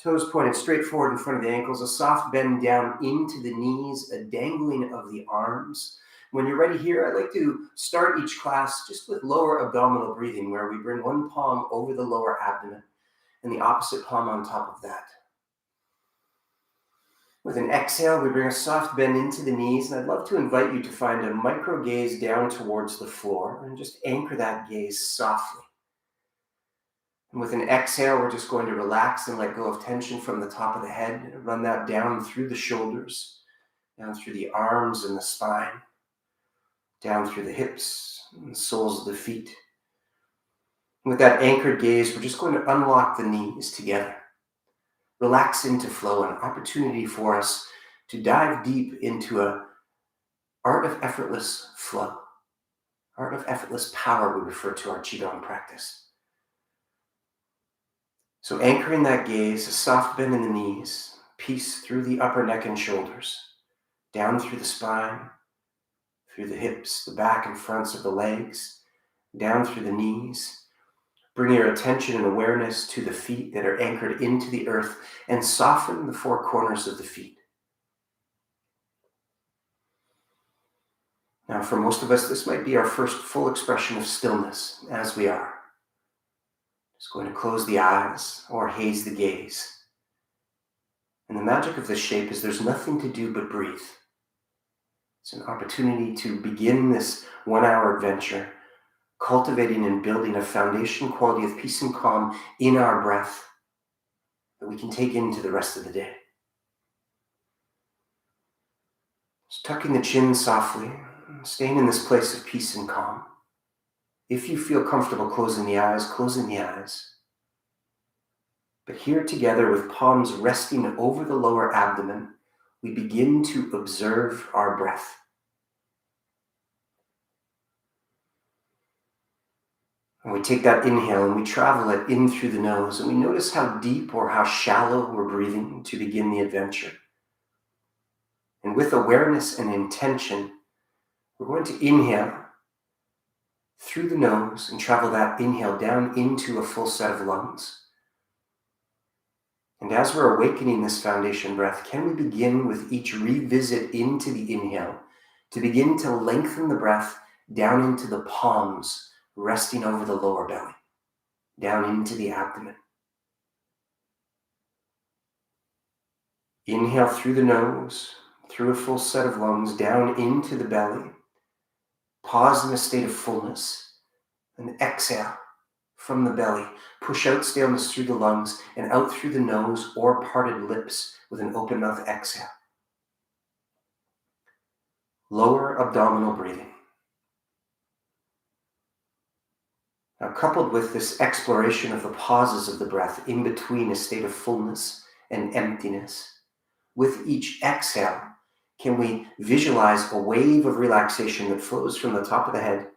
Toes pointed straight forward in front of the ankles, a soft bend down into the knees, a dangling of the arms. When you're ready here, I'd like to start each class just with lower abdominal breathing, where we bring one palm over the lower abdomen and the opposite palm on top of that. With an exhale, we bring a soft bend into the knees, and I'd love to invite you to find a micro gaze down towards the floor and just anchor that gaze softly. And with an exhale, we're just going to relax and let go of tension from the top of the head and run that down through the shoulders, down through the arms and the spine, down through the hips and the soles of the feet. And with that anchored gaze, we're just going to unlock the knees together. Relax into flow, an opportunity for us to dive deep into an art of effortless flow, art of effortless power, we refer to our Qigong practice. So anchoring that gaze, a soft bend in the knees, peace through the upper neck and shoulders, down through the spine, through the hips, the back and fronts of the legs, down through the knees. Bring your attention and awareness to the feet that are anchored into the earth and soften the four corners of the feet. Now, for most of us, this might be our first full expression of stillness as we are. Just going to close the eyes or haze the gaze. And the magic of this shape is there's nothing to do but breathe. It's an opportunity to begin this 1-hour adventure, cultivating and building a foundation quality of peace and calm in our breath that we can take into the rest of the day. Just tucking the chin softly, staying in this place of peace and calm. If you feel comfortable closing the eyes, closing the eyes. But here together with palms resting over the lower abdomen, we begin to observe our breath. And we take that inhale and we travel it in through the nose, and we notice how deep or how shallow we're breathing to begin the adventure. And with awareness and intention, we're going to inhale through the nose and travel that inhale down into a full set of lungs. And as we're awakening this foundation breath, can we begin with each revisit into the inhale to begin to lengthen the breath down into the palms, resting over the lower belly, down into the abdomen. Inhale through the nose, through a full set of lungs, down into the belly. Pause in a state of fullness, and exhale from the belly. Push out stillness through the lungs and out through the nose or parted lips with an open mouth exhale. Lower abdominal breathing. Now, coupled with this exploration of the pauses of the breath in between a state of fullness and emptiness, with each exhale, can we visualize a wave of relaxation that flows from the top of the head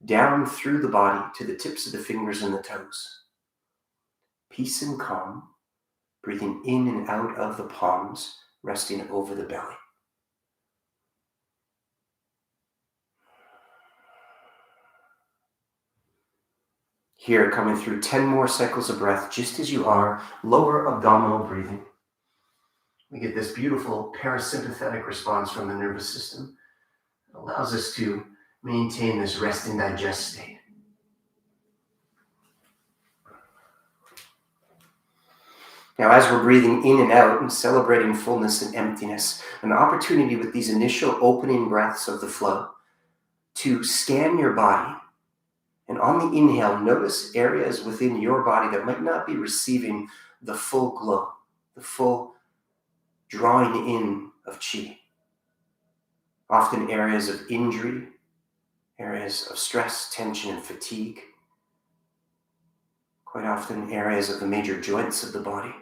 down through the body to the tips of the fingers and the toes. Peace and calm, breathing in and out of the palms, resting over the belly. Here, coming through 10 more cycles of breath, just as you are, lower abdominal breathing. We get this beautiful parasympathetic response from the nervous system. It allows us to maintain this rest and digest state. Now, as we're breathing in and out and celebrating fullness and emptiness, an opportunity with these initial opening breaths of the flow to scan your body. And on the inhale, notice areas within your body that might not be receiving the full glow, the full drawing in of qi. Often areas of injury, areas of stress, tension, and fatigue. Quite often areas of the major joints of the body.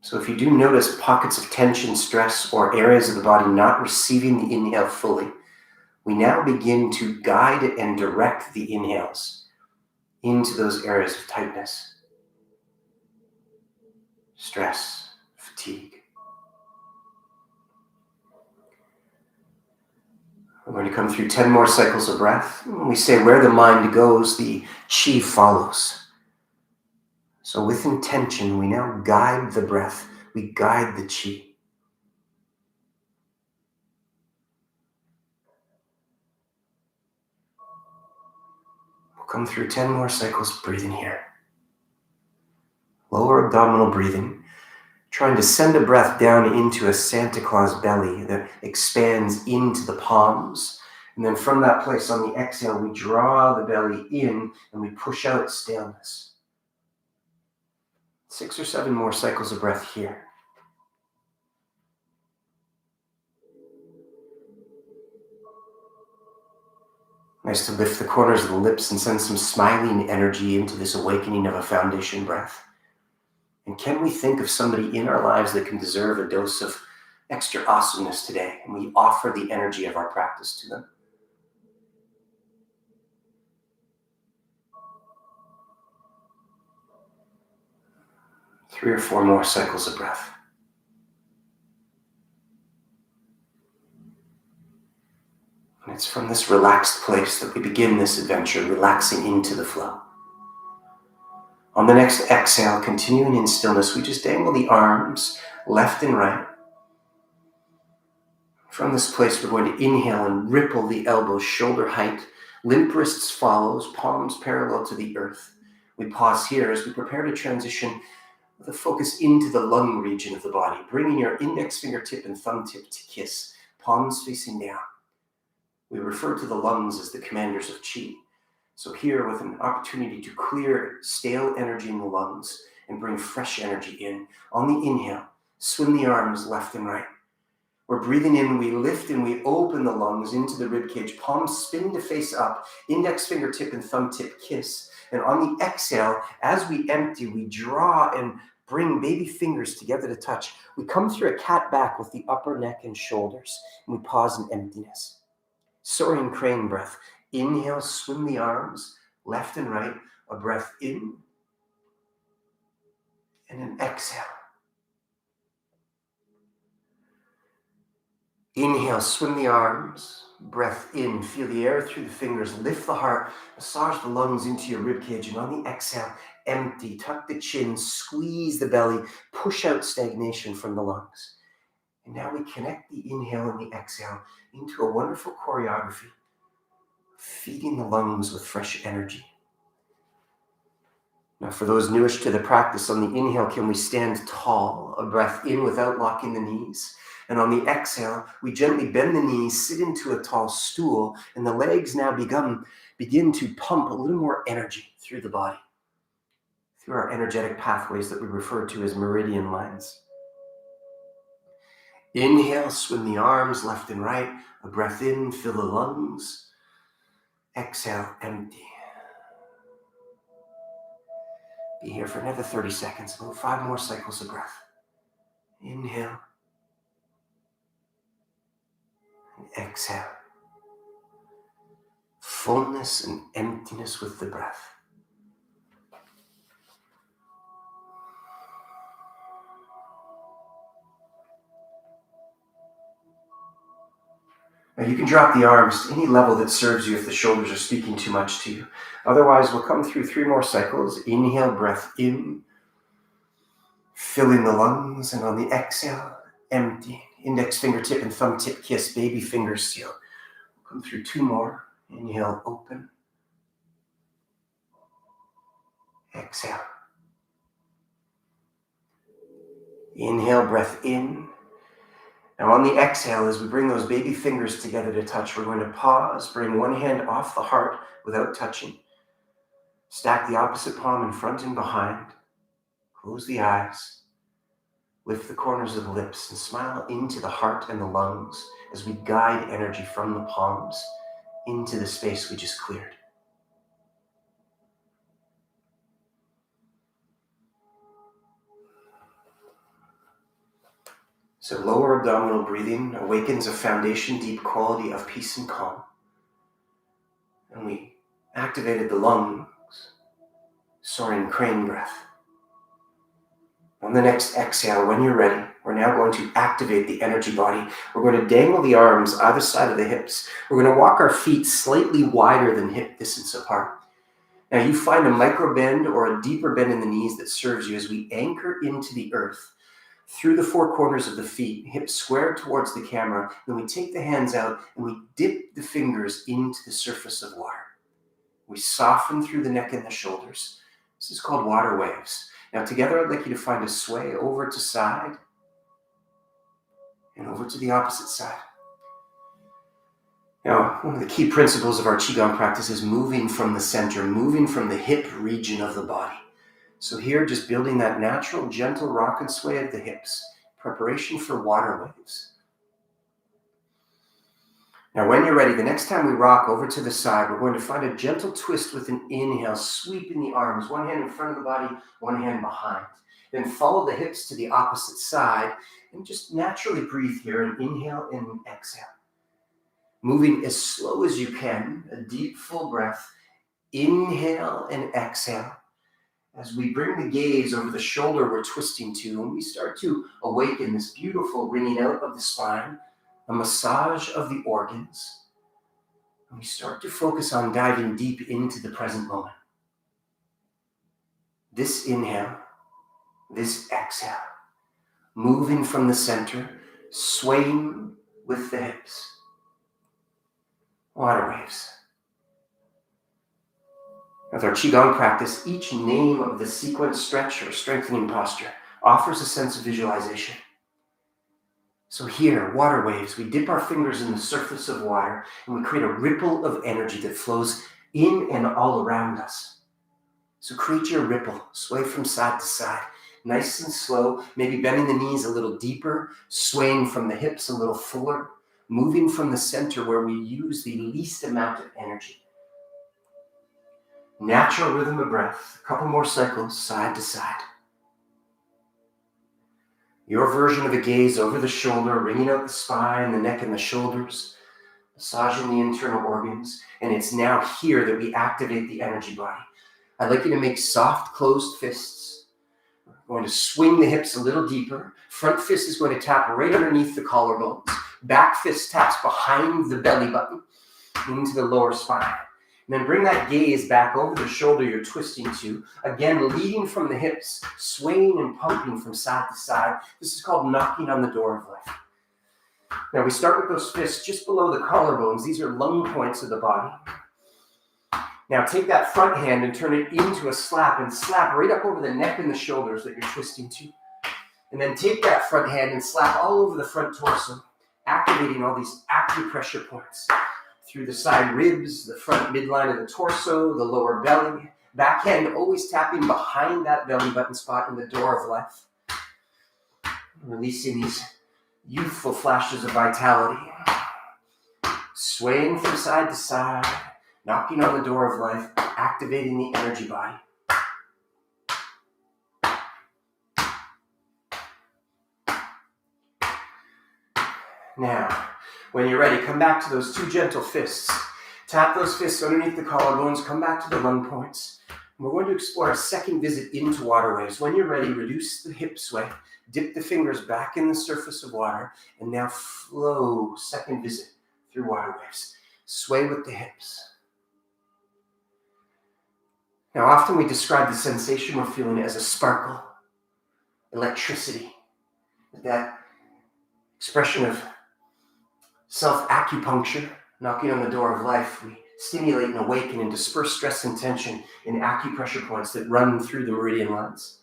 So if you do notice pockets of tension, stress, or areas of the body not receiving the inhale fully, we now begin to guide and direct the inhales into those areas of tightness, stress, fatigue. We're going to come through 10 more cycles of breath. When we say where the mind goes, the qi follows. So with intention, we now guide the breath. We guide the chi. We'll come through 10 more cycles breathing here. Lower abdominal breathing, trying to send a breath down into a Santa Claus belly that expands into the palms. And then from that place on the exhale, we draw the belly in and we push out stillness. 6 or 7 more cycles of breath here. Nice to lift the corners of the lips and send some smiling energy into this awakening of a foundation breath. And can we think of somebody in our lives that can deserve a dose of extra awesomeness today? And we offer the energy of our practice to them. 3 or 4 more cycles of breath. And it's from this relaxed place that we begin this adventure, relaxing into the flow. On the next exhale, continuing in stillness, we just dangle the arms left and right. From this place, we're going to inhale and ripple the elbows shoulder height. Limp wrists follows, palms parallel to the earth. We pause here as we prepare to transition the focus into the lung region of the body, bringing your index fingertip and thumb tip to kiss, palms facing down. We refer to the lungs as the commanders of chi. So here, with an opportunity to clear stale energy in the lungs and bring fresh energy in, on the inhale, swing the arms left and right. We're breathing in, we lift and we open the lungs into the ribcage, palms spin to face up, index fingertip and thumb tip kiss. And on the exhale, as we empty, we draw and bring baby fingers together to touch. We come through a cat back with the upper neck and shoulders, and we pause in emptiness. Soaring crane breath. Inhale, swing the arms left and right, a breath in, and an exhale. Inhale, swing the arms, breath in, feel the air through the fingers, lift the heart, massage the lungs into your ribcage, and on the exhale, empty, tuck the chin, squeeze the belly, push out stagnation from the lungs. And now we connect the inhale and the exhale into a wonderful choreography, feeding the lungs with fresh energy. Now, for those newish to the practice, on the inhale, can we stand tall, a breath in without locking the knees? And on the exhale, we gently bend the knees, sit into a tall stool, and the legs now begin to pump a little more energy through the body, through our energetic pathways that we refer to as meridian lines. Inhale, swing the arms left and right, a breath in, fill the lungs. Exhale, empty. Be here for another 30 seconds, about 5 more cycles of breath. Inhale. And exhale. Fullness and emptiness with the breath. Now you can drop the arms to any level that serves you if the shoulders are speaking too much to you. Otherwise, we'll come through 3 more cycles. Inhale, breath in, filling the lungs, and on the exhale, empty. Index fingertip and thumb tip kiss, baby fingers seal. We'll come through 2 more. Inhale, open. Exhale. Inhale, breath in. Now on the exhale, as we bring those baby fingers together to touch, we're going to pause, bring one hand off the heart without touching. Stack the opposite palm in front and behind. Close the eyes. Lift the corners of the lips and smile into the heart and the lungs as we guide energy from the palms into the space we just cleared. So lower abdominal breathing awakens a foundation deep quality of peace and calm. And we activated the lungs, soaring crane breath. On the next exhale, when you're ready, we're now going to activate the energy body. We're going to dangle the arms either side of the hips. We're going to walk our feet slightly wider than hip distance apart. Now you find a micro bend or a deeper bend in the knees that serves you as we anchor into the earth through the four corners of the feet, hips squared towards the camera. Then we take the hands out and we dip the fingers into the surface of water. We soften through the neck and the shoulders. This is called waterways. Now together, I'd like you to find a sway over to side and over to the opposite side. Now, one of the key principles of our Qigong practice is moving from the center, moving from the hip region of the body. So here, just building that natural, gentle rock and sway of the hips, preparation for waterways. Now, when you're ready, the next time we rock over to the side, we're going to find a gentle twist with an inhale, sweeping the arms, one hand in front of the body, one hand behind. Then follow the hips to the opposite side and just naturally breathe here and inhale and exhale. Moving as slow as you can, a deep, full breath. Inhale and exhale. As we bring the gaze over the shoulder we're twisting to, and we start to awaken this beautiful wringing out of the spine, a massage of the organs, and we start to focus on diving deep into the present moment. This inhale, this exhale, moving from the center, swaying with the hips. Waterways. With our Qigong practice, each name of the sequence stretch or strengthening posture offers a sense of visualization. So here, waterways, we dip our fingers in the surface of water and we create a ripple of energy that flows in and all around us. So create your ripple, sway from side to side, nice and slow, maybe bending the knees a little deeper, swaying from the hips a little fuller, moving from the center where we use the least amount of energy. Natural rhythm of breath, a couple more cycles, side to side. Your version of a gaze over the shoulder, wringing out the spine, the neck and the shoulders, massaging the internal organs. And it's now here that we activate the energy body. I'd like you to make soft, closed fists. We're going to swing the hips a little deeper. Front fist is going to tap right underneath the collarbones. Back fist taps behind the belly button into the lower spine. And then bring that gaze back over the shoulder you're twisting to. Again, leading from the hips, swaying and pumping from side to side. This is called knocking on the door of life. Now we start with those fists just below the collarbones. These are lung points of the body. Now take that front hand and turn it into a slap and slap right up over the neck and the shoulders that you're twisting to. And then take that front hand and slap all over the front torso, activating all these acupressure points through the side ribs, the front midline of the torso, the lower belly. Back hand always tapping behind that belly button spot in the door of life. Releasing these youthful flashes of vitality. Swaying from side to side, knocking on the door of life, activating the energy body. Now, when you're ready, come back to those two gentle fists. Tap those fists underneath the collarbones, come back to the lung points. And we're going to explore a second visit into waterways. When you're ready, reduce the hip sway, dip the fingers back in the surface of water, and now flow, second visit through waterways. Sway with the hips. Now, often we describe the sensation we're feeling as a sparkle, electricity, that expression of self-acupuncture, knocking on the door of life. We stimulate and awaken and disperse stress and tension in acupressure points that run through the meridian lines.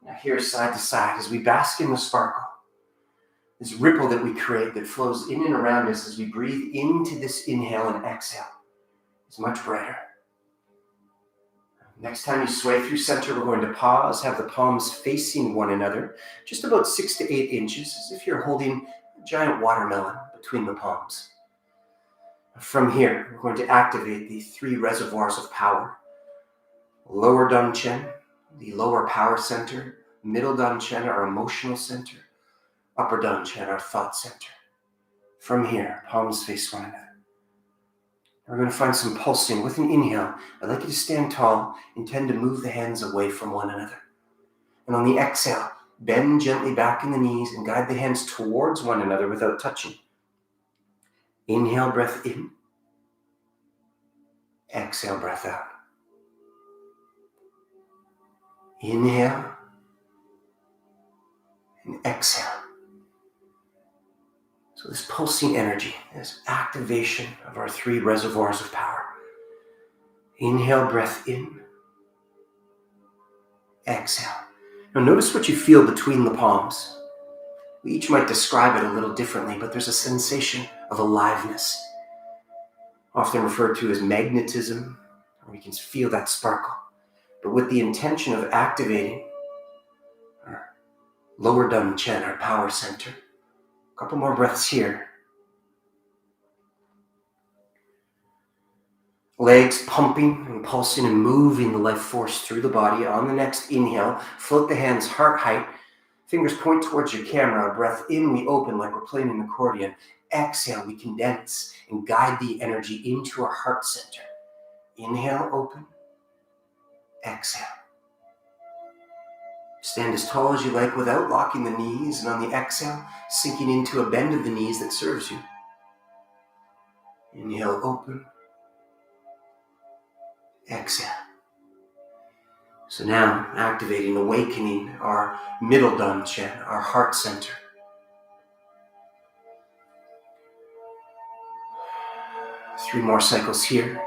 Now here, side to side, as we bask in the sparkle, this ripple that we create that flows in and around us as we breathe into this inhale and exhale is much brighter. Next time you sway through center, we're going to pause, have the palms facing one another, just about 6 to 8 inches, as if you're holding a giant watermelon between the palms. From here, we're going to activate the 3 reservoirs of power. Lower Danchen, the lower power center. Middle Danchen, our emotional center. Upper Danchen, our thought center. From here, palms face one another. We're going to find some pulsing with an inhale. I'd like you to stand tall, intend to move the hands away from one another. And on the exhale, bend gently back in the knees and guide the hands towards one another without touching. Inhale, breath in. Exhale, breath out. Inhale and exhale. So this pulsing energy, this activation of our 3 reservoirs of power. Inhale, breath in. Exhale. Now notice what you feel between the palms. We each might describe it a little differently, but there's a sensation of aliveness, often referred to as magnetism, or we can feel that sparkle. But with the intention of activating our lower Danchen, our power center. A couple more breaths here. Legs pumping and pulsing and moving the life force through the body. On the next inhale, float the hands heart height. Fingers point towards your camera. Breath in, we open like we're playing an accordion. Exhale, we condense and guide the energy into our heart center. Inhale, open. Exhale. Stand as tall as you like without locking the knees, and on the exhale, sinking into a bend of the knees that serves you. Inhale, open. Exhale. So now, activating, awakening our middle Danchen, our heart center. Three more cycles here.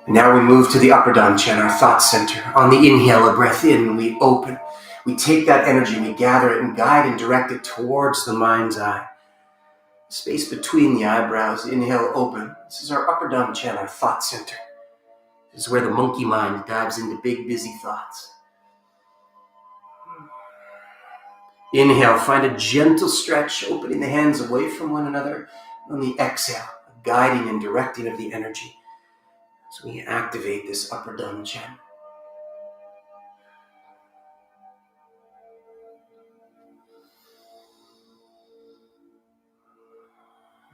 Now we move to the upper Danchen, our thought center. On the inhale, a breath in, we open. We take that energy, we gather it and guide and direct it towards the mind's eye. Space between the eyebrows, inhale, open. This is our upper Danchen, our thought center. This is where the monkey mind dives into big, busy thoughts. Inhale, find a gentle stretch, opening the hands away from one another. On the exhale, a guiding and directing of the energy. So we activate this upper Danchen.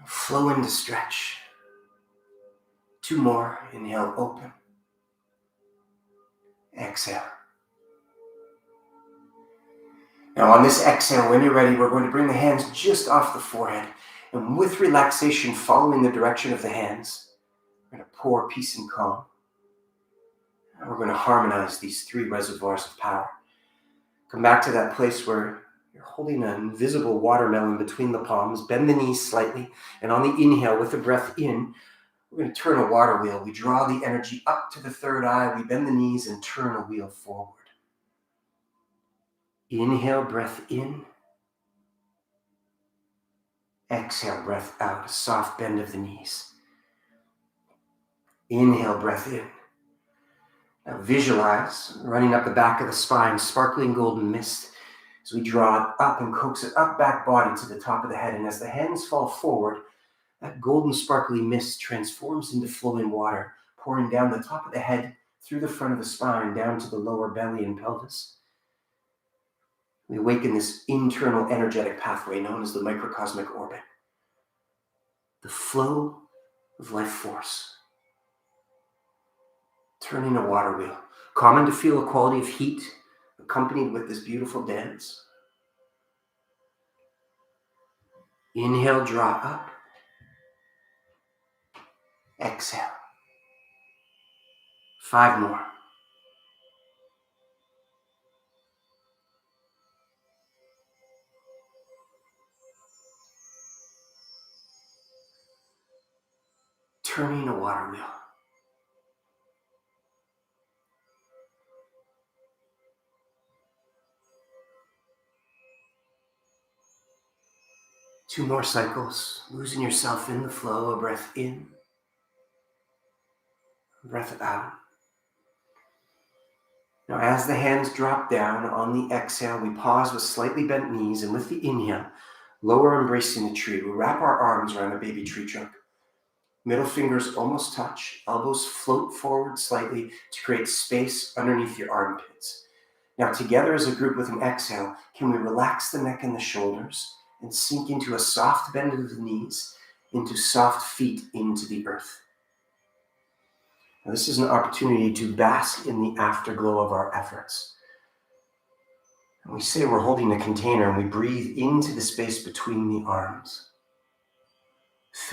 Flow into stretch. 2 more. Inhale, open. Exhale. Now on this exhale, when you're ready, we're going to bring the hands just off the forehead. And with relaxation following the direction of the hands, we're going to pour peace and calm. And we're going to harmonize these 3 reservoirs of power. Come back to that place where you're holding an invisible watermelon between the palms. Bend the knees slightly. And on the inhale, with the breath in, we're going to turn a water wheel. We draw the energy up to the 3rd eye. We bend the knees and turn a wheel forward. Inhale, breath in. Exhale, breath out. A soft bend of the knees. Inhale, breath in. Now visualize running up the back of the spine, sparkling golden mist. As we draw it up and coax it up, back body to the top of the head. And as the hands fall forward, that golden sparkly mist transforms into flowing water, pouring down the top of the head, through the front of the spine, down to the lower belly and pelvis. We awaken this internal energetic pathway known as the microcosmic orbit. The flow of life force. Turning a water wheel. Common to feel a quality of heat accompanied with this beautiful dance. Inhale, draw up. Exhale. 5 more. Turning a water wheel. Two more cycles, losing yourself in the flow. A breath in, a breath out. Now as the hands drop down on the exhale, we pause with slightly bent knees, and with the inhale, lower embracing the tree. We wrap our arms around a baby tree trunk. Middle fingers almost touch, elbows float forward slightly to create space underneath your armpits. Now together as a group with an exhale, can we relax the neck and the shoulders and sink into a soft bend of the knees, into soft feet into the earth. Now this is an opportunity to bask in the afterglow of our efforts. And we say we're holding a container and we breathe into the space between the arms.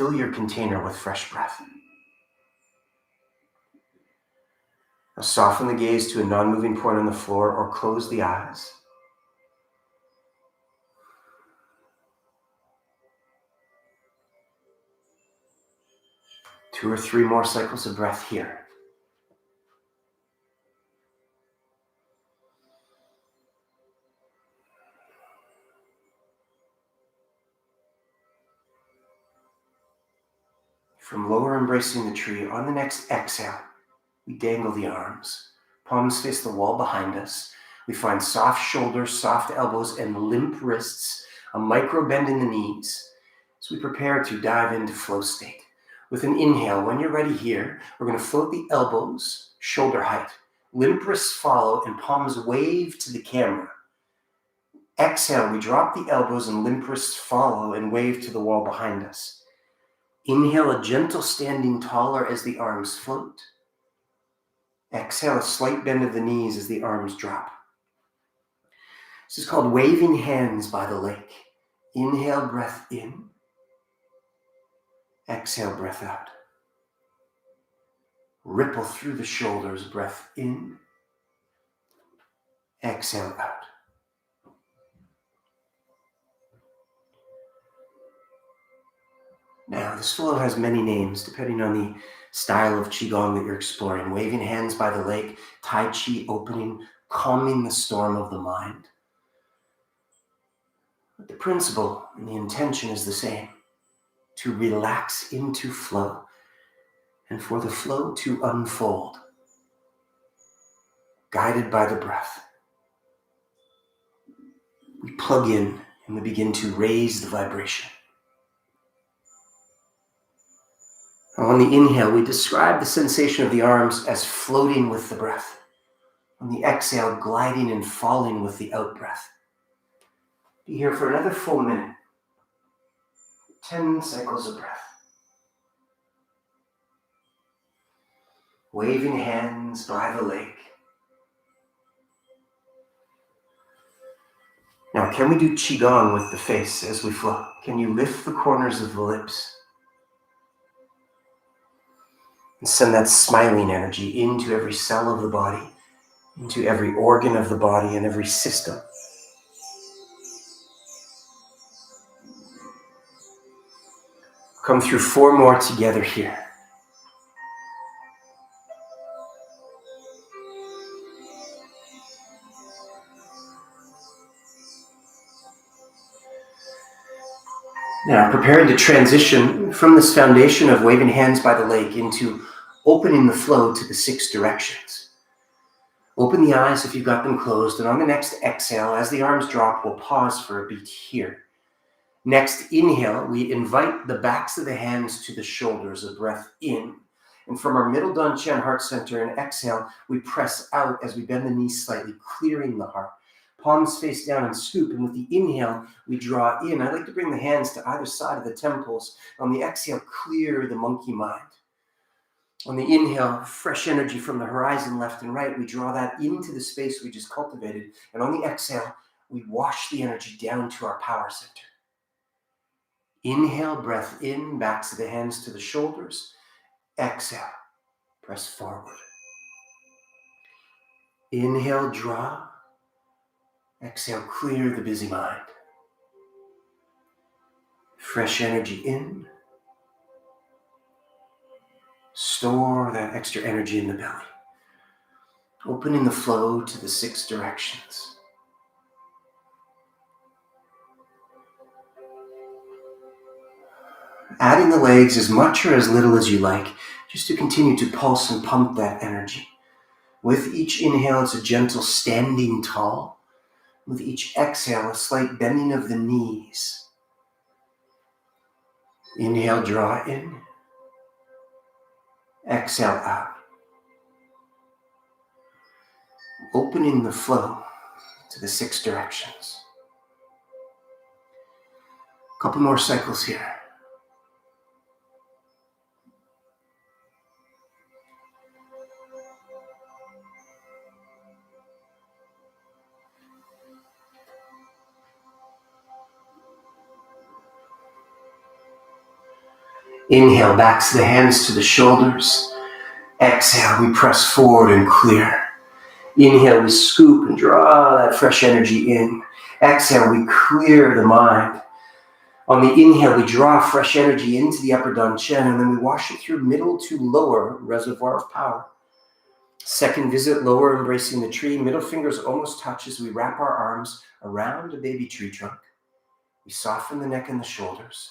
fill your container with fresh breath. Now soften the gaze to a non-moving point on the floor or close the eyes. Two or three more cycles of breath here. From lower embracing the tree, on the next exhale, we dangle the arms. Palms face the wall behind us. We find soft shoulders, soft elbows, and limp wrists, a micro bend in the knees as we prepare to dive into flow state. With an inhale, when you're ready here, we're going to float the elbows, shoulder height. Limp wrists follow and palms wave to the camera. Exhale, we drop the elbows and limp wrists follow and wave to the wall behind us. Inhale, a gentle standing taller as the arms float. Exhale, a slight bend of the knees as the arms drop. This is called waving hands by the lake. Inhale, breath in. Exhale, breath out. Ripple through the shoulders, breath in. Exhale out. Now, this flow has many names depending on the style of Qigong that you're exploring. Waving hands by the lake, Tai Chi opening, calming the storm of the mind. But the principle and the intention is the same, to relax into flow and for the flow to unfold, guided by the breath. We plug in and we begin to raise the vibration. On the inhale, we describe the sensation of the arms as floating with the breath. On the exhale, gliding and falling with the out-breath. Be here for another full minute. 10 cycles of breath. Waving hands by the lake. Now, can we do Qigong with the face as we flow? Can you lift the corners of the lips? And send that smiling energy into every cell of the body, into every organ of the body and every system. Come through 4 more together here. Now, preparing to transition from this foundation of waving hands by the lake into opening the flow to the 6 directions. Open the eyes if you've got them closed, and on the next exhale, as the arms drop, we'll pause for a beat here. Next inhale, we invite the backs of the hands to the shoulders, a breath in. And from our middle Dantian heart center, and exhale, we press out as we bend the knees slightly, clearing the heart. Palms face down and scoop, and with the inhale, we draw in. I like to bring the hands to either side of the temples. On the exhale, clear the monkey mind. On the inhale, fresh energy from the horizon left and right. We draw that into the space we just cultivated. And on the exhale, we wash the energy down to our power center. Inhale, breath in, backs of the hands to the shoulders. Exhale, press forward. Inhale, draw. Exhale, clear the busy mind. Fresh energy in. Store that extra energy in the belly. Opening the flow to the 6 directions. Adding the legs as much or as little as you like, just to continue to pulse and pump that energy. With each inhale, it's a gentle standing tall. With each exhale, a slight bending of the knees. Inhale, draw in. Exhale, out. Opening the flow to the 6 directions. A couple more cycles here. Inhale, backs the hands to the shoulders. Exhale, we press forward and clear. Inhale, we scoop and draw that fresh energy in. Exhale, we clear the mind. On the inhale, we draw fresh energy into the upper dantian, and then we wash it through middle to lower reservoir of power. Second visit, lower, embracing the tree. Middle fingers almost touch as we wrap our arms around a baby tree trunk. We soften the neck and the shoulders.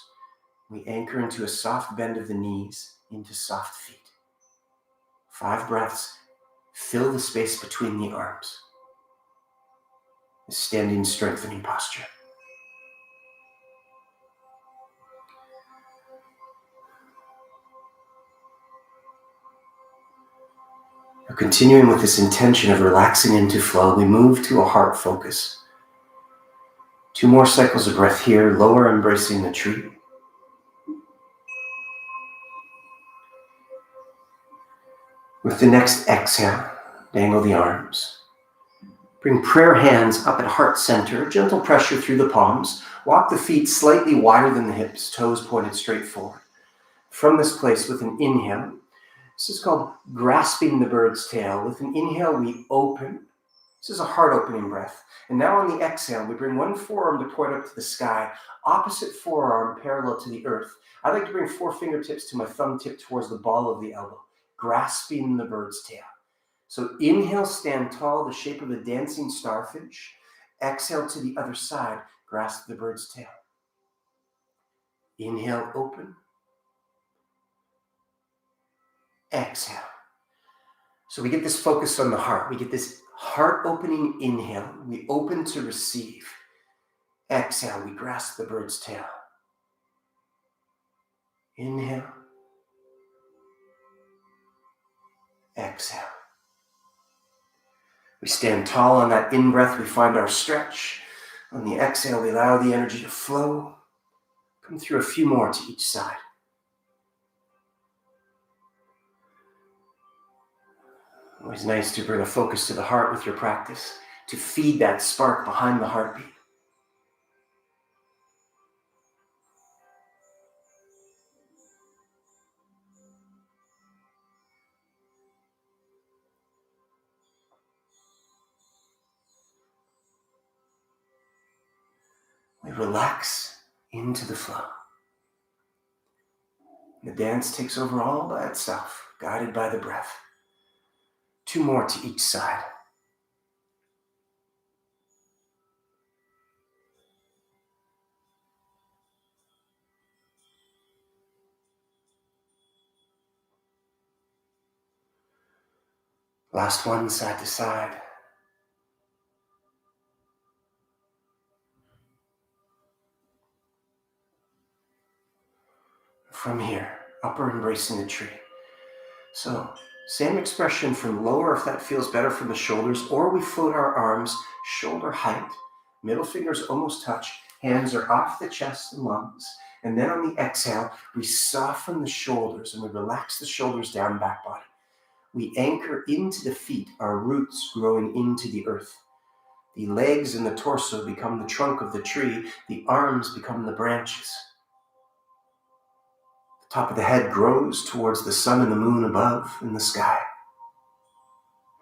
We anchor into a soft bend of the knees, into soft feet. 5 breaths. Fill the space between the arms. A standing, strengthening posture. Now, continuing with this intention of relaxing into flow, we move to a heart focus. 2 more cycles of breath here, lower, embracing the tree. With the next exhale, dangle the arms. Bring prayer hands up at heart center, gentle pressure through the palms. Walk the feet slightly wider than the hips, toes pointed straight forward. From this place, with an inhale, this is called grasping the bird's tail. With an inhale, we open. This is a heart-opening breath. And now on the exhale, we bring one forearm to point up to the sky, opposite forearm parallel to the earth. I like to bring 4 fingertips to my thumb tip towards the ball of the elbow, grasping the bird's tail. So inhale, stand tall, the shape of a dancing starfish. Exhale to the other side, grasp the bird's tail. Inhale, open. Exhale. So we get this focus on the heart. We get this heart-opening inhale. We open to receive. Exhale, we grasp the bird's tail. Inhale. Exhale. We stand tall on that in-breath. We find our stretch. On the exhale, we allow the energy to flow. Come through a few more to each side. Always nice to bring a focus to the heart with your practice, to feed that spark behind the heartbeat. We relax into the flow. The dance takes over all by itself, guided by the breath. 2 more to each side. Last one, side to side. From here, upper embracing the tree. So, same expression from lower if that feels better from the shoulders, or we float our arms shoulder height, middle fingers almost touch, hands are off the chest and lungs, and then on the exhale, we soften the shoulders and we relax the shoulders down, back body. We anchor into the feet, our roots growing into the earth. The legs and the torso become the trunk of the tree, the arms become the branches. The top of the head grows towards the sun and the moon above in the sky.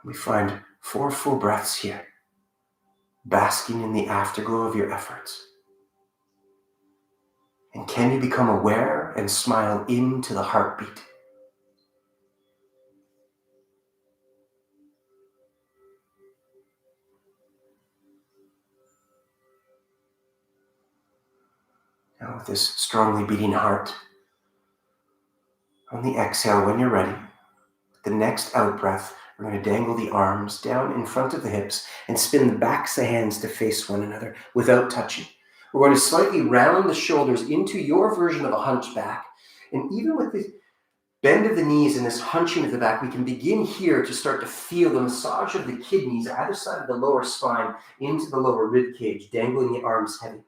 We find 4 full breaths here, basking in the afterglow of your efforts. And can you become aware and smile into the heartbeat? Now with this strongly beating heart, on the exhale, when you're ready, with the next out breath, we're going to dangle the arms down in front of the hips and spin the backs of the hands to face one another without touching. We're going to slightly round the shoulders into your version of a hunchback. And even with the bend of the knees and this hunching of the back, we can begin here to start to feel the massage of the kidneys either side of the lower spine into the lower rib cage, dangling the arms heavy.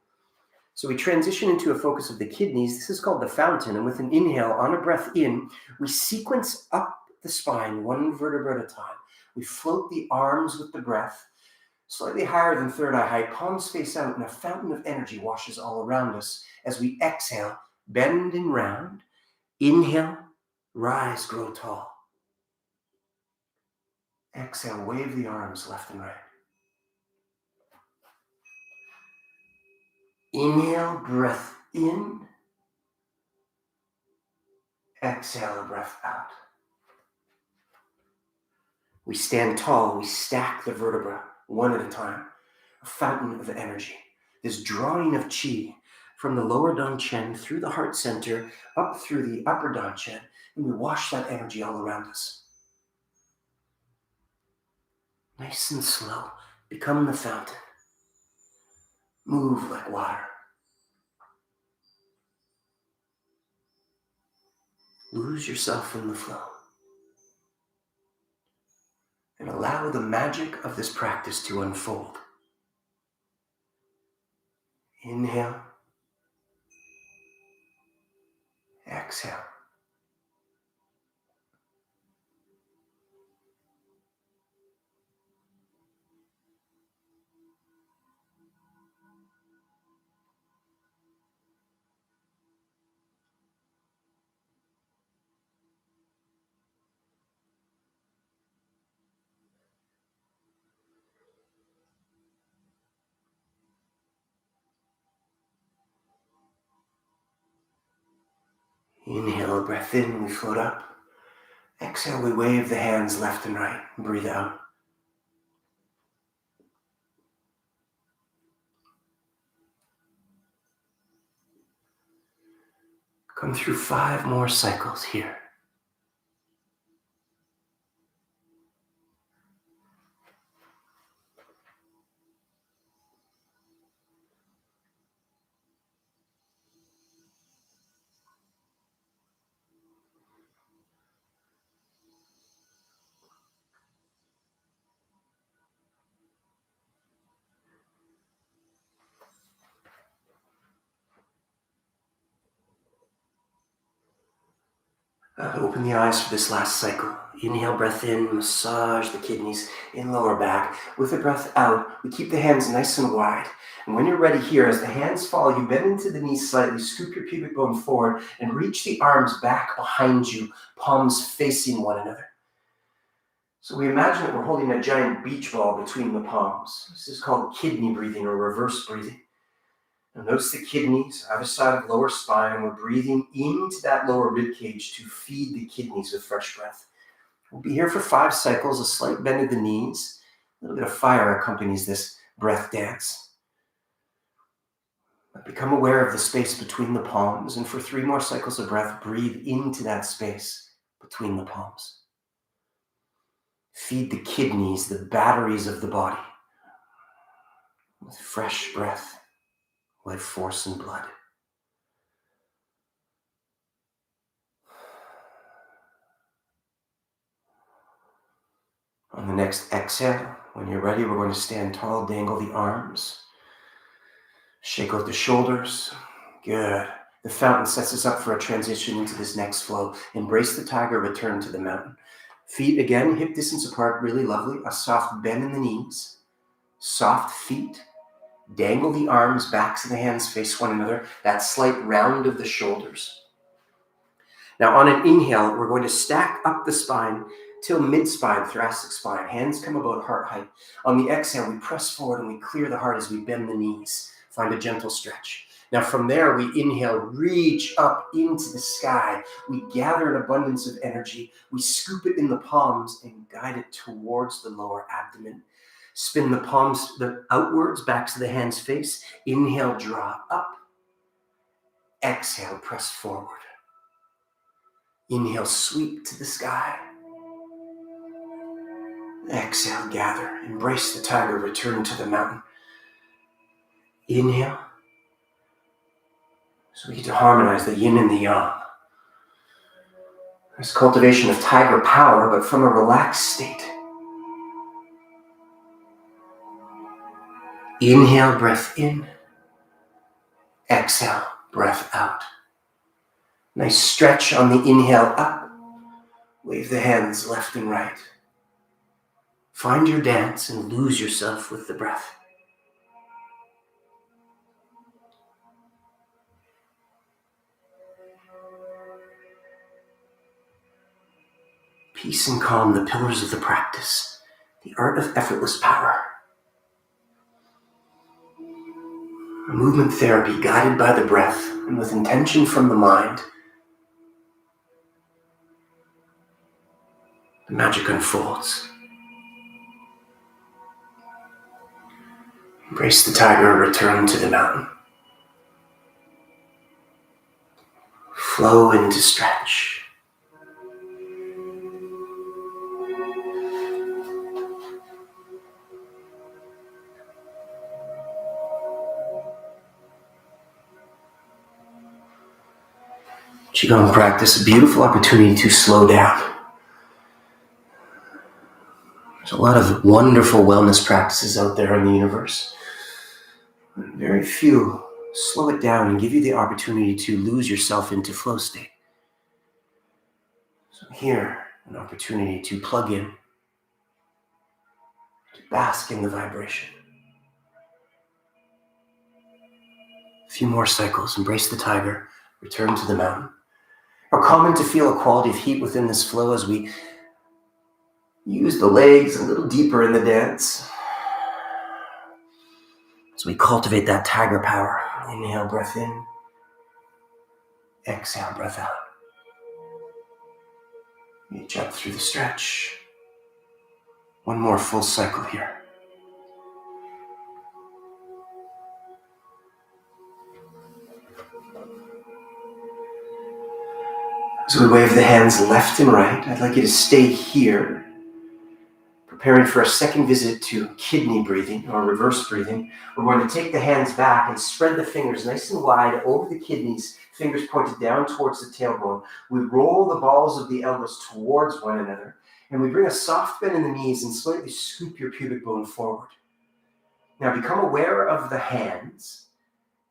So we transition into a focus of the kidneys. This is called the fountain. And with an inhale, on a breath in, we sequence up the spine, 1 vertebra at a time. We float the arms with the breath, slightly higher than third eye height, palms face out, and a fountain of energy washes all around us. As we exhale, bend and round. Inhale, rise, grow tall. Exhale, wave the arms left and right. Inhale, breath in. Exhale, breath out. We stand tall, we stack the vertebra one at a time. A fountain of energy. This drawing of chi from the lower danchen through the heart center, up through the upper danchen, and we wash that energy all around us. Nice and slow, become the fountain. Move like water. Lose yourself in the flow. And allow the magic of this practice to unfold. Inhale. Exhale. Inhale, breath in, we float up. Exhale, we wave the hands left and right. Breathe out. Come through 5 more cycles here. Open the eyes for this last cycle. Inhale, breath in, massage the kidneys in lower back. With the breath out, we keep the hands nice and wide. And when you're ready here, as the hands fall, you bend into the knees slightly, scoop your pubic bone forward, and reach the arms back behind you, palms facing one another. So we imagine that we're holding a giant beach ball between the palms. This is called kidney breathing or reverse breathing. Now notice the kidneys, either side of lower spine, and we're breathing into that lower rib cage to feed the kidneys with fresh breath. We'll be here for 5 cycles, a slight bend of the knees. A little bit of fire accompanies this breath dance. But become aware of the space between the palms, and for 3 more cycles of breath, breathe into that space between the palms. Feed the kidneys, the batteries of the body, with fresh breath. Life force and blood. On the next exhale, when you're ready, we're going to stand tall, dangle the arms, shake out the shoulders. Good. The fountain sets us up for a transition into this next flow. Embrace the tiger, return to the mountain. Feet again, hip distance apart, really lovely. A soft bend in the knees, soft feet. Dangle the arms, backs of the hands face one another. That slight round of the shoulders. Now on an inhale, we're going to stack up the spine till mid-spine, thoracic spine. Hands come about heart height. On the exhale, we press forward and we clear the heart as we bend the knees. Find a gentle stretch. Now from there, we inhale, reach up into the sky. We gather an abundance of energy. We scoop it in the palms and guide it towards the lower abdomen. Spin the palms outwards, backs of the hands face. Inhale, draw up. Exhale, press forward. Inhale, sweep to the sky. Exhale, gather. Embrace the tiger, return to the mountain. Inhale. So we get to harmonize the yin and the yang. There's cultivation of tiger power, but from a relaxed state. Inhale, breath in. Exhale, breath out. Nice stretch on the inhale up. Wave the hands left and right. Find your dance and lose yourself with the breath. Peace and calm, the pillars of the practice, the art of effortless power. A movement therapy guided by the breath and with intention from the mind. The magic unfolds. Embrace the tiger, return to the mountain. Flow into stretch. Qigong practice, a beautiful opportunity to slow down. There's a lot of wonderful wellness practices out there in the universe. Very few slow it down and give you the opportunity to lose yourself into flow state. So here, an opportunity to plug in, to bask in the vibration. A few more cycles, embrace the tiger, return to the mountain. Or common to feel a quality of heat within this flow as we use the legs a little deeper in the dance. As we cultivate that tiger power. Inhale, breath in. Exhale, breath out. Reach up through the stretch. One more full cycle here. As we wave the hands left and right, I'd like you to stay here, preparing for a second visit to kidney breathing or reverse breathing. We're going to take the hands back and spread the fingers nice and wide over the kidneys, fingers pointed down towards the tailbone. We roll the balls of the elbows towards one another, and we bring a soft bend in the knees and slightly scoop your pubic bone forward. Now become aware of the hands,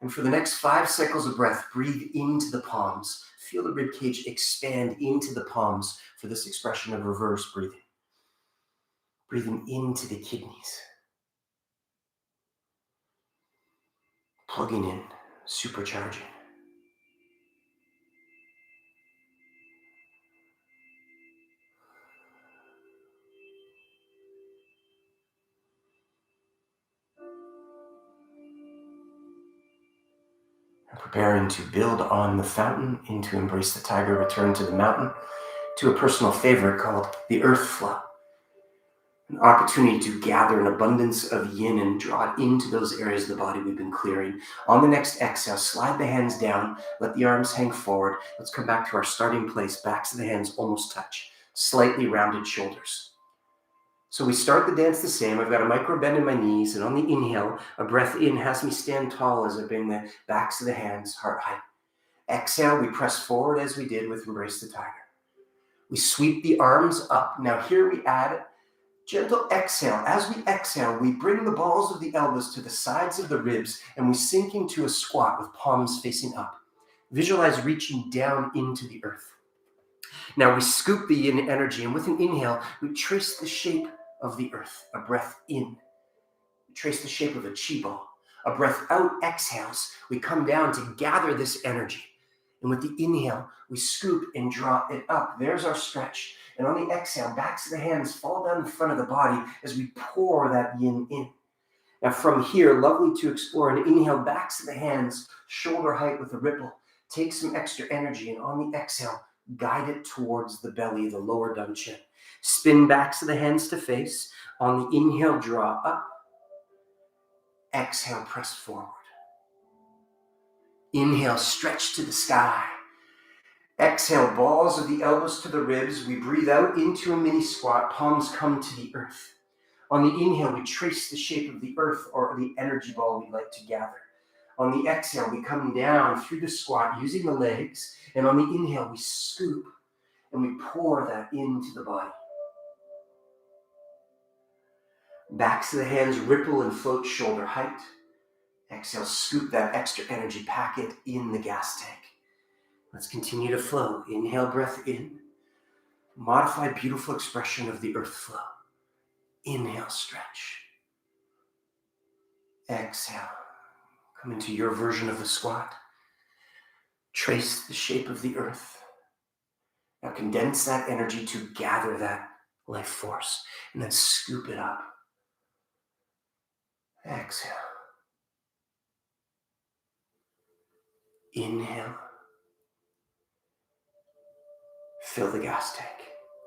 and for the next 5 cycles of breath, breathe into the palms. Feel the ribcage expand into the palms for this expression of reverse breathing. Breathing into the kidneys. Plugging in, supercharging. Preparing to build on the fountain into embrace the tiger, return to the mountain, to a personal favorite called the earth flow. An opportunity to gather an abundance of yin and draw it into those areas of the body we've been clearing. On the next exhale, slide the hands down, let the arms hang forward. Let's come back to our starting place. Backs of the hands almost touch. Slightly rounded shoulders. So we start the dance the same. I've got a micro bend in my knees, and on the inhale, a breath in has me stand tall as I bring the backs of the hands heart height. Exhale, we press forward as we did with Embrace the Tiger. We sweep the arms up. Now here we add gentle exhale. As we exhale, we bring the balls of the elbows to the sides of the ribs, and we sink into a squat with palms facing up. Visualize reaching down into the earth. Now we scoop the yin energy, and with an inhale, we trace the shape of the earth, a breath in. We trace the shape of a chi ball. A breath out exhales. We come down to gather this energy. And with the inhale, we scoop and draw it up. There's our stretch. And on the exhale, backs of the hands fall down the front of the body as we pour that yin in. Now from here, lovely to explore an inhale, backs of the hands, shoulder height with a ripple. Take some extra energy, and on the exhale, guide it towards the belly, the lower dun chin. Spin backs of the hands to face. On the inhale, draw up. Exhale, press forward. Inhale, stretch to the sky. Exhale, balls of the elbows to the ribs. We breathe out into a mini squat. Palms come to the earth. On the inhale, we trace the shape of the earth or the energy ball we'd like to gather. On the exhale, we come down through the squat using the legs. And on the inhale, we scoop and we pour that into the body. Backs of the hands ripple and float shoulder height. Exhale, scoop that extra energy, pack it in the gas tank. Let's continue to flow. Inhale, breath in. Modified, beautiful expression of the earth flow. Inhale, stretch. Exhale. Come into your version of the squat. Trace the shape of the earth. Now condense that energy to gather that life force and then scoop it up. Exhale. Inhale. Fill the gas tank.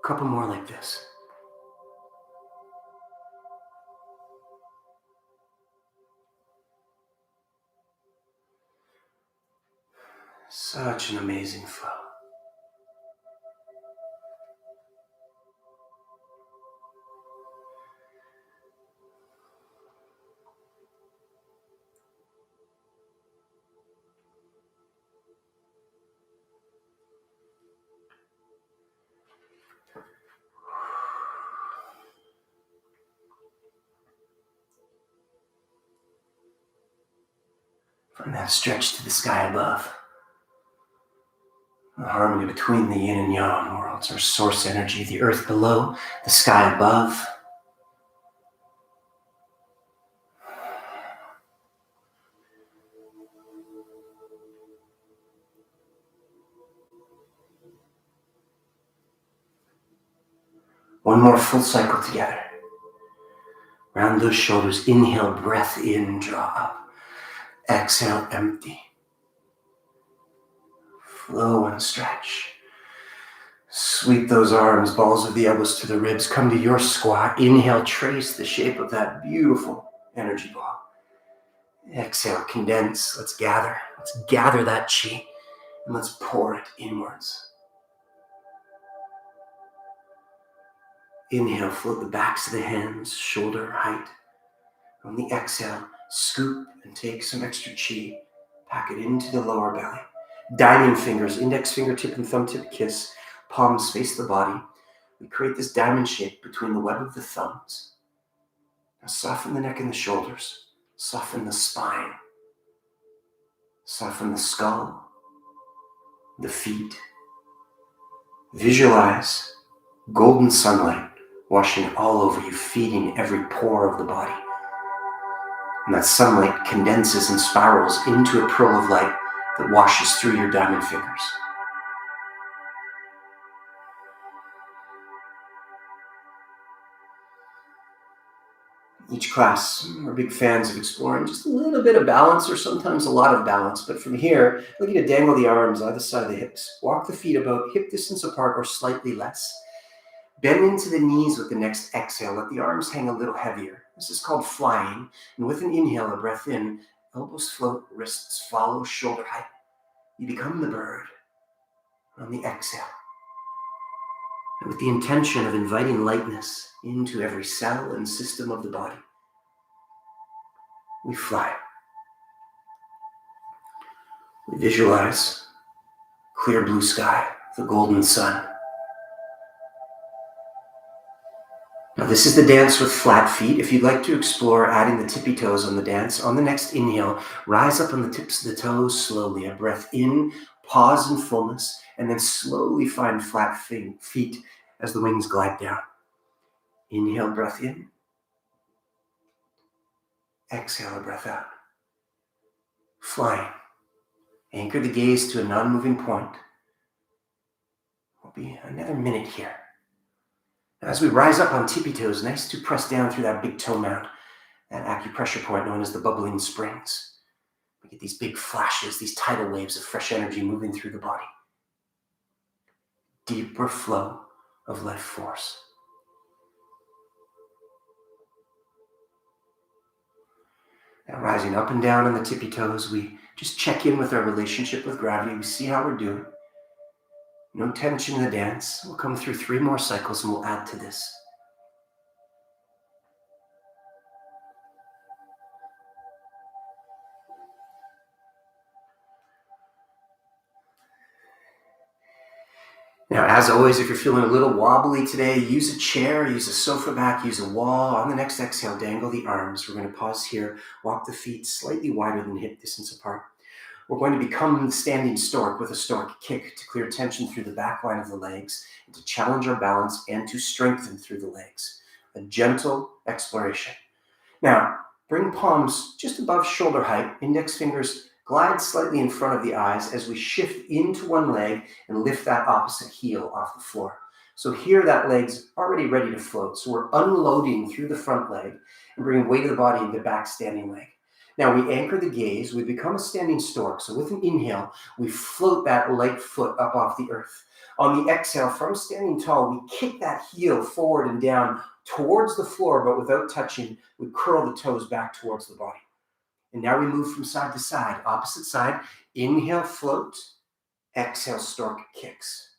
A couple more like this. Such an amazing flow. From that stretch to the sky above. The harmony between the yin and yang worlds, our source energy, the earth below, the sky above. One more full cycle together. Round those shoulders, inhale, breath in, draw up. Exhale, empty. Flow and stretch. Sweep those arms, balls of the elbows to the ribs. Come to your squat. Inhale, trace the shape of that beautiful energy ball. Exhale, condense. Let's gather. Let's gather that chi and let's pour it inwards. Inhale, float the backs of the hands, shoulder height. On the exhale, scoop and take some extra chi. Pack it into the lower belly. Diamond fingers, index fingertip and thumb tip kiss. Palms face the body. We create this diamond shape between the web of the thumbs. Now soften the neck and the shoulders. Soften the spine. Soften the skull. The feet. Visualize golden sunlight washing all over you, feeding every pore of the body. And that sunlight condenses and spirals into a pearl of light that washes through your diamond fingers. Each class, we're big fans of exploring just a little bit of balance or sometimes a lot of balance. But from here, look at you dangle the arms either side of the hips. Walk the feet about hip distance apart or slightly less. Bend into the knees with the next exhale. Let the arms hang a little heavier. This is called flying. And with an inhale, a breath in, elbows float, wrists follow, shoulder height. You become the bird on the exhale. And with the intention of inviting lightness into every cell and system of the body, we fly. We visualize clear blue sky, the golden sun. Now this is the dance with flat feet. If you'd like to explore adding the tippy toes on the dance, on the next inhale, rise up on the tips of the toes slowly. A breath in, pause in fullness, and then slowly find flat feet as the wings glide down. Inhale, breath in. Exhale, a breath out. Flying. Anchor the gaze to a non-moving point. We'll be another minute here. As we rise up on tippy toes, nice to press down through that big toe mound, that acupressure point known as the bubbling springs. We get these big flashes, these tidal waves of fresh energy moving through the body. Deeper flow of life force. Now rising up and down on the tippy toes, we just check in with our relationship with gravity. We see how we're doing. No tension in the dance. We'll come through 3 more cycles and we'll add to this. Now, as always, if you're feeling a little wobbly today, use a chair, use a sofa back, use a wall. On the next exhale, dangle the arms. We're going to pause here, walk the feet slightly wider than hip distance apart. We're going to become the standing stork with a stork kick to clear tension through the back line of the legs, and to challenge our balance and to strengthen through the legs. A gentle exploration. Now, bring palms just above shoulder height, index fingers Glide slightly in front of the eyes as we shift into one leg and lift that opposite heel off the floor. So here that leg's already ready to float. So we're unloading through the front leg and bringing weight of the body into the back standing leg. Now we anchor the gaze, we become a standing stork. So with an inhale, we float that light foot up off the earth. On the exhale, from standing tall, we kick that heel forward and down towards the floor, but without touching, we curl the toes back towards the body. And now we move from side to side, opposite side. Inhale, float. Exhale, stork kicks.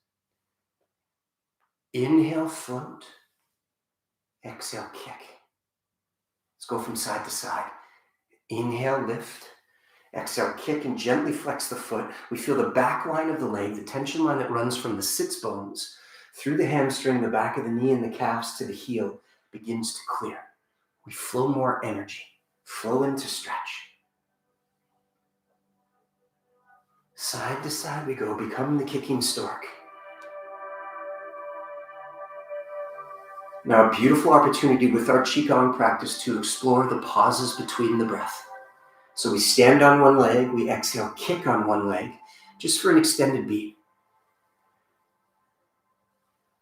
Inhale, float. Exhale, kick. Let's go from side to side. Inhale, lift. Exhale, kick and gently flex the foot. We feel the back line of the leg, the tension line that runs from the sits bones through the hamstring, the back of the knee and the calves to the heel begins to clear. We flow more energy, flow into stretch. Side to side we go, become the kicking stork. Now a beautiful opportunity with our Qigong practice to explore the pauses between the breath. So we stand on one leg, we exhale, kick on one leg, just for an extended beat.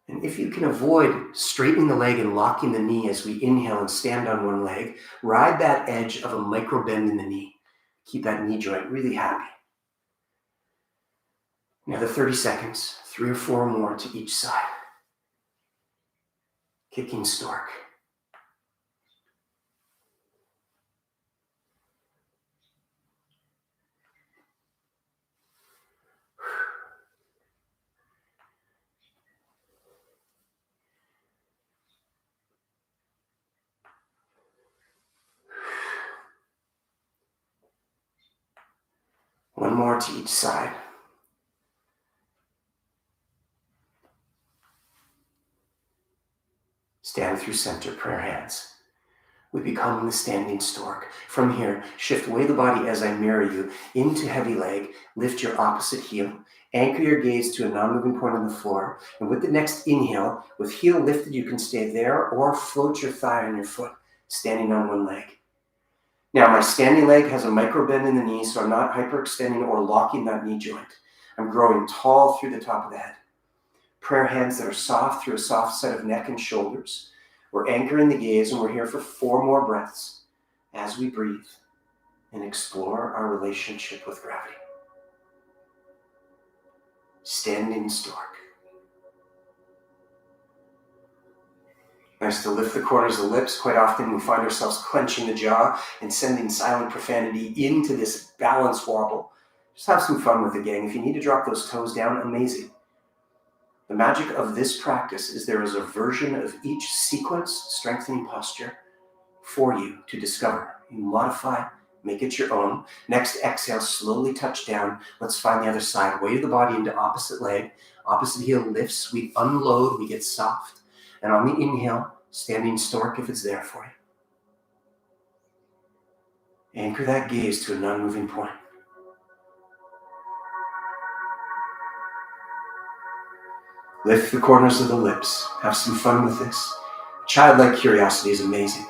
And if you can avoid straightening the leg and locking the knee as we inhale and stand on one leg, ride that edge of a micro bend in the knee. Keep that knee joint really happy. Another 30 seconds, 3 or 4 more to each side. Kicking stork. One more to each side. Stand through center, prayer hands. We become the standing stork. From here, shift away the body as I mirror you into heavy leg. Lift your opposite heel. Anchor your gaze to a non-moving point on the floor. And with the next inhale, with heel lifted, you can stay there or float your thigh on your foot, standing on one leg. Now, my standing leg has a micro bend in the knee, so I'm not hyperextending or locking that knee joint. I'm growing tall through the top of the head. Prayer hands that are soft through a soft set of neck and shoulders. We're anchoring the gaze, and we're here for 4 more breaths as we breathe and explore our relationship with gravity. Standing stork. Nice to lift the corners of the lips. Quite often we find ourselves clenching the jaw and sending silent profanity into this balance wobble. Just have some fun with it, gang. If you need to drop those toes down, amazing. The magic of this practice is there is a version of each sequence strengthening posture for you to discover. You modify, make it your own. Next exhale, slowly touch down. Let's find the other side. Weight of the body into opposite leg. Opposite heel lifts. We unload, we get soft. And on the inhale, standing stork if it's there for you. Anchor that gaze to a non-moving point. Lift the corners of the lips. Have some fun with this. Childlike curiosity is amazing.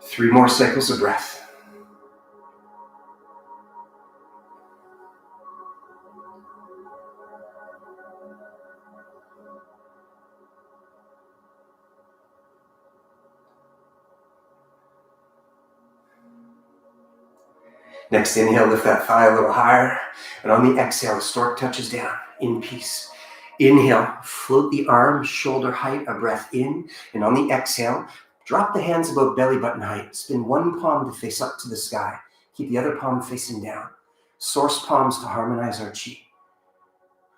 Three more cycles of breath. Next inhale, lift that thigh a little higher. And on the exhale, the stork touches down in peace. Inhale, float the arms shoulder height, a breath in. And on the exhale, drop the hands about belly button height. Spin one palm to face up to the sky. Keep the other palm facing down. Source palms to harmonize our chi.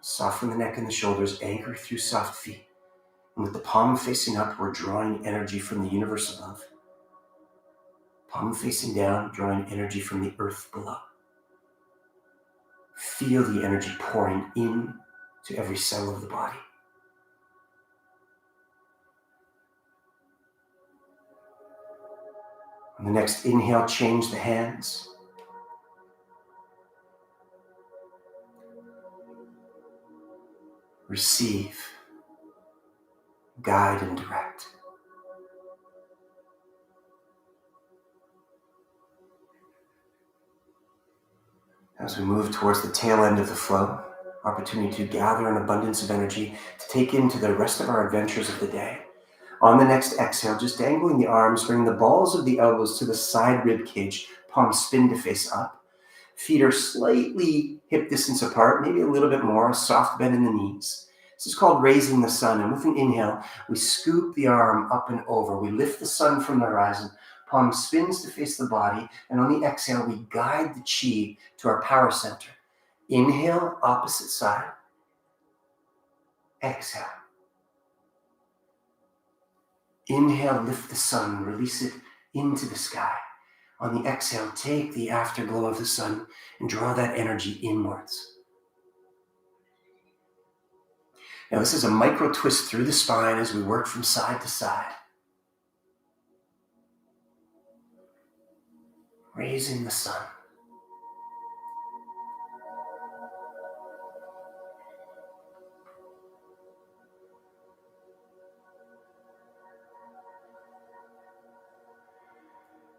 Soften the neck and the shoulders, anchor through soft feet. And with the palm facing up, we're drawing energy from the universe above. Palm facing down, drawing energy from the earth below. Feel the energy pouring in to every cell of the body. On the next inhale, change the hands. Receive, guide, and direct. As we move towards the tail end of the flow, opportunity to gather an abundance of energy to take into the rest of our adventures of the day. On the next exhale, just dangling the arms, bring the balls of the elbows to the side rib cage, palms spin to face up. Feet are slightly hip distance apart, maybe a little bit more, a soft bend in the knees. This is called raising the sun. And with an inhale, we scoop the arm up and over. We lift the sun from the horizon. Palm spins to face the body. And on the exhale, we guide the chi to our power center. Inhale, opposite side. Exhale. Inhale, lift the sun, release it into the sky. On the exhale, take the afterglow of the sun and draw that energy inwards. Now, this is a micro twist through the spine as we work from side to side. Raising the sun.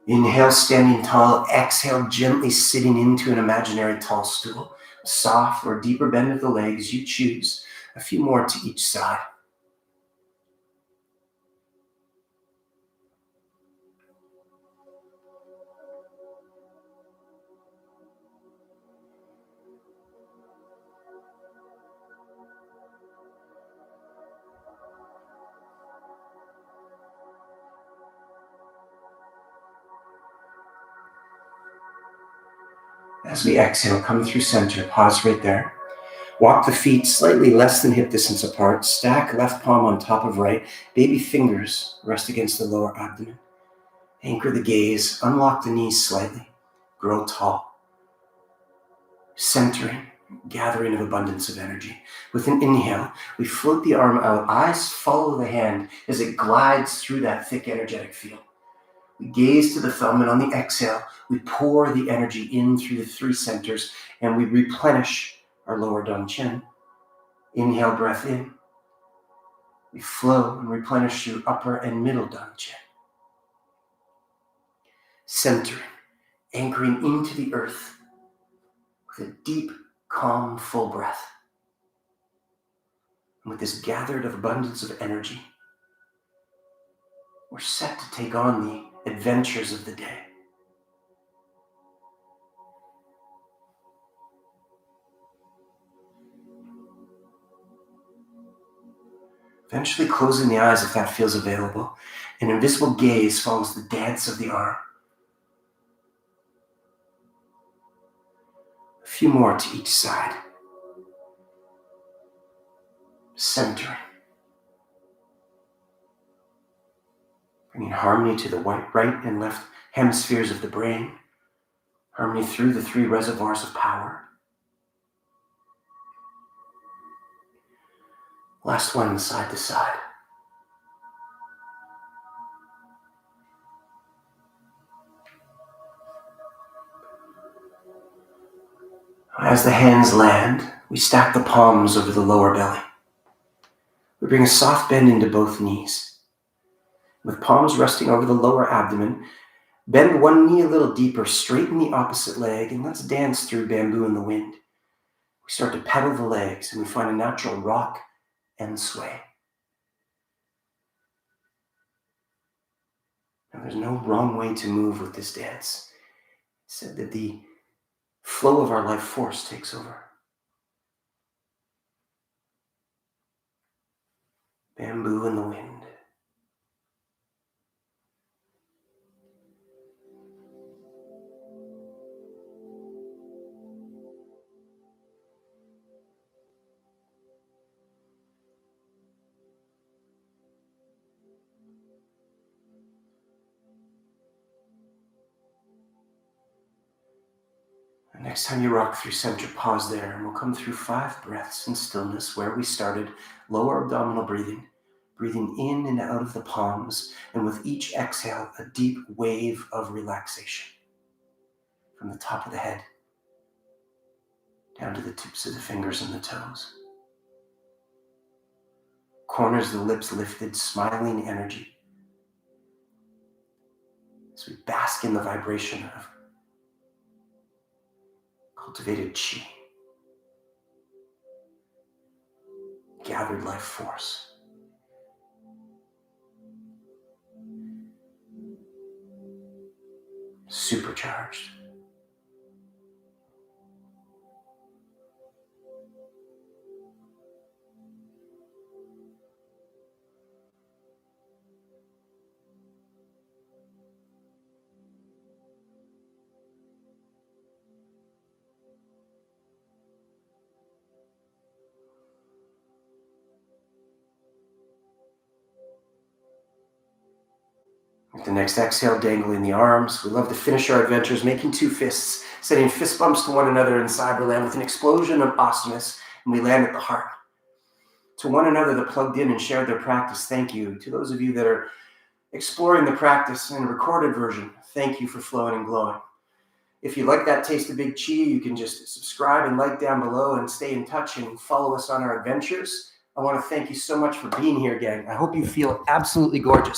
Inhale, standing tall. Exhale, gently sitting into an imaginary tall stool. A soft or deeper bend of the legs, you choose. A few more to each side. As we exhale, come through center. Pause right there. Walk the feet slightly less than hip distance apart. Stack left palm on top of right. Baby fingers rest against the lower abdomen. Anchor the gaze. Unlock the knees slightly. Grow tall. Centering, gathering of abundance of energy. With an inhale, we float the arm out. Eyes follow the hand as it glides through that thick energetic field. We gaze to the thumb, and on the exhale, we pour the energy in through the three centers, and we replenish our lower Dong-Chen. Inhale, breath in. We flow and replenish through upper and middle Dong-Chen. Centering, anchoring into the earth with a deep, calm, full breath. And with this gathered abundance of energy, we're set to take on the adventures of the day. Eventually closing the eyes if that feels available. An invisible gaze follows the dance of the arm. A few more to each side. Centering. Bringing harmony to the right and left hemispheres of the brain. Harmony through the three reservoirs of power. Last one, side to side. As the hands land, we stack the palms over the lower belly. We bring a soft bend into both knees. With palms resting over the lower abdomen, bend one knee a little deeper, straighten the opposite leg, and let's dance through bamboo in the wind. We start to pedal the legs, and we find a natural rock and sway. Now, there's no wrong way to move with this dance. It's said that the flow of our life force takes over. Bamboo in the wind. Next time you rock through center, pause there, and we'll come through 5 breaths in stillness where we started. Lower abdominal breathing, breathing in and out of the palms, and with each exhale, a deep wave of relaxation from the top of the head down to the tips of the fingers and the toes. Corners of the lips lifted, smiling energy as we bask in the vibration of cultivated chi, gathered life force. Supercharged. With the next exhale, dangling the arms. We love to finish our adventures making two fists, sending fist bumps to one another in cyberland with an explosion of awesomeness, and we land at the heart. To one another that plugged in and shared their practice, thank you. To those of you that are exploring the practice in a recorded version, thank you for flowing and glowing. If you like that taste of big chi, you can just subscribe and like down below and stay in touch and follow us on our adventures. I want to thank you so much for being here, gang. I hope you feel absolutely gorgeous.